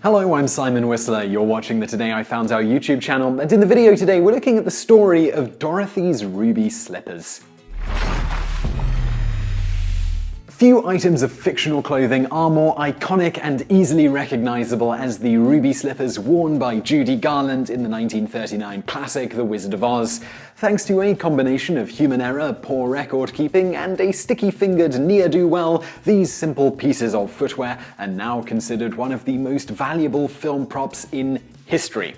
Hello, I'm Simon Whistler. You're watching the Today I Found Out YouTube channel, and in the video today we're looking at the story of Dorothys' ruby slippers. Few items of fictional clothing are more iconic and easily recognizable as the ruby slippers worn by Judy Garland in the 1939 classic The Wizard of Oz. Thanks to a combination of human error, poor record keeping, and a sticky-fingered ne'er-do-well, these simple pieces of footwear are now considered one of the most valuable film props in history.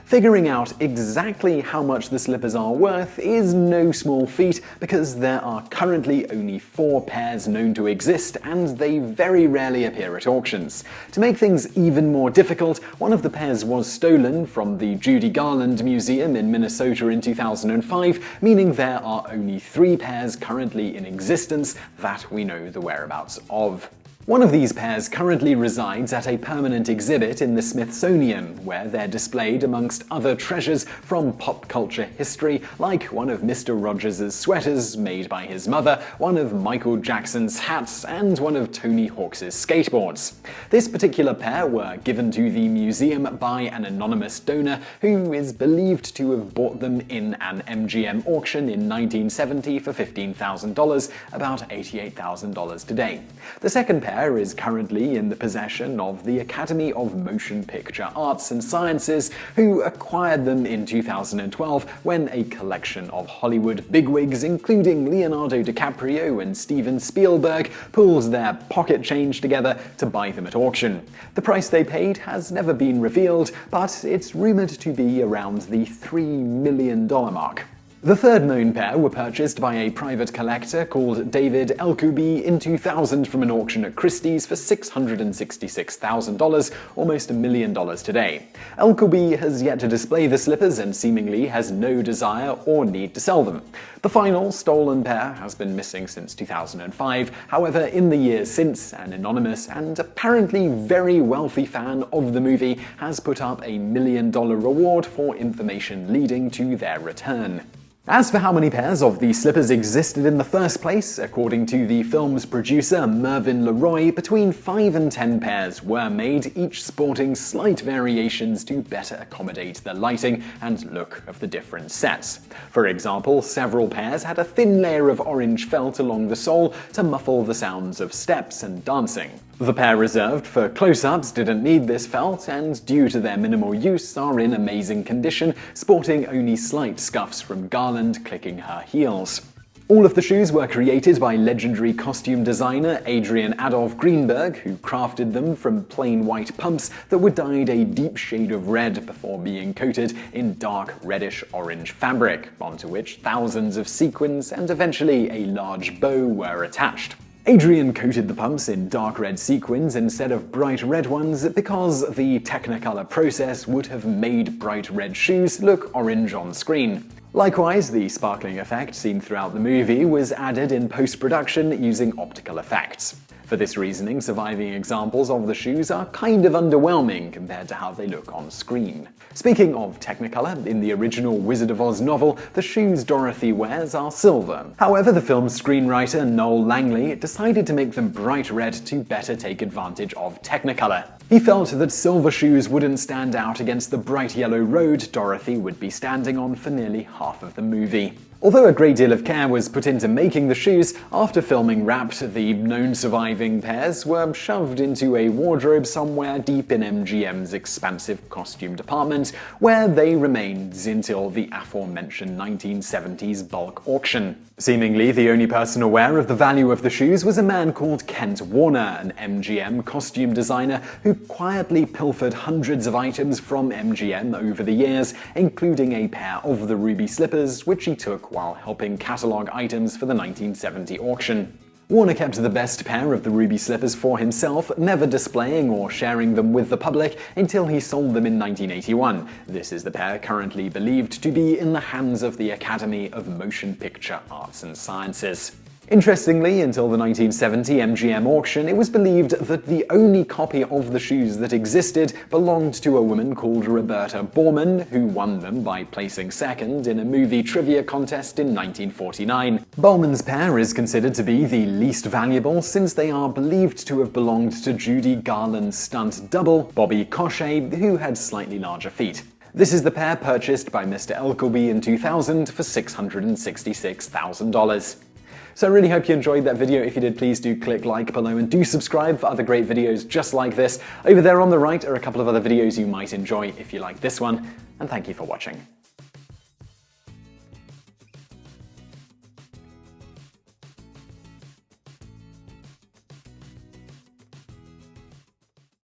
Figuring out exactly how much the slippers are worth is no small feat because there are currently only 4 pairs known to exist and they very rarely appear at auctions. To make things even more difficult, one of the pairs was stolen from the Judy Garland Museum in Minnesota in 2005, meaning there are only 3 pairs currently in existence that we know the whereabouts of. One of these pairs currently resides at a permanent exhibit in the Smithsonian, where they're displayed amongst other treasures from pop culture history, like one of Mr. Rogers' sweaters made by his mother, one of Michael Jackson's hats, and one of Tony Hawk's skateboards. This particular pair were given to the museum by an anonymous donor who is believed to have bought them in an MGM auction in 1970 for $15,000, about $88,000 today. The second pair is currently in the possession of the Academy of Motion Picture Arts and Sciences, who acquired them in 2012 when a collection of Hollywood bigwigs, including Leonardo DiCaprio and Steven Spielberg, pulled their pocket change together to buy them at auction. The price they paid has never been revealed, but it's rumored to be around the $3 million mark. The third known pair were purchased by a private collector called David Elkoubi in 2000 from an auction at Christie's for $666,000, almost $1 million today. Elkoubi has yet to display the slippers and seemingly has no desire or need to sell them. The final stolen pair has been missing since 2005. However, in the years since, an anonymous and apparently very wealthy fan of the movie has put up a $1 million reward for information leading to their return. As for how many pairs of the slippers existed in the first place, according to the film's producer Mervyn LeRoy, between 5 and 10 pairs were made, each sporting slight variations to better accommodate the lighting and look of the different sets. For example, several pairs had a thin layer of orange felt along the sole to muffle the sounds of steps and dancing. The pair reserved for close-ups didn't need this felt, and due to their minimal use are in amazing condition, sporting only slight scuffs from Garland clicking her heels. All of the shoes were created by legendary costume designer Adrian Adolf Greenberg, who crafted them from plain white pumps that were dyed a deep shade of red before being coated in dark reddish-orange fabric, onto which thousands of sequins and eventually a large bow were attached. Adrian coated the pumps in dark red sequins instead of bright red ones because the Technicolor process would have made bright red shoes look orange on screen. Likewise, the sparkling effect seen throughout the movie was added in post-production using optical effects. For this reasoning, surviving examples of the shoes are kind of underwhelming compared to how they look on screen. Speaking of Technicolor, in the original Wizard of Oz novel, the shoes Dorothy wears are silver. However, the film's screenwriter Noel Langley decided to make them bright red to better take advantage of Technicolor. He felt that silver shoes wouldn't stand out against the bright yellow road Dorothy would be standing on for nearly half of the movie. Although a great deal of care was put into making the shoes, after filming wrapped, the known surviving pairs were shoved into a wardrobe somewhere deep in MGM's expansive costume department, where they remained until the aforementioned 1970s bulk auction. Seemingly, the only person aware of the value of the shoes was a man called Kent Warner, an MGM costume designer who quietly pilfered hundreds of items from MGM over the years, including a pair of the ruby slippers, which he took while helping catalog items for the 1970 auction. Warner kept the best pair of the ruby slippers for himself, never displaying or sharing them with the public until he sold them in 1981. This is the pair currently believed to be in the hands of the Academy of Motion Picture Arts and Sciences. Interestingly, until the 1970 MGM auction, it was believed that the only copy of the shoes that existed belonged to a woman called Roberta Borman, who won them by placing second in a movie trivia contest in 1949. Borman's pair is considered to be the least valuable since they are believed to have belonged to Judy Garland's stunt double, Bobby Cochet, who had slightly larger feet. This is the pair purchased by Mr. Elkelby in 2000 for $666,000. So I really hope you enjoyed that video. If you did, please do click like below and do subscribe for other great videos just like this. Over there on the right are a couple of other videos you might enjoy if you like this one, and thank you for watching.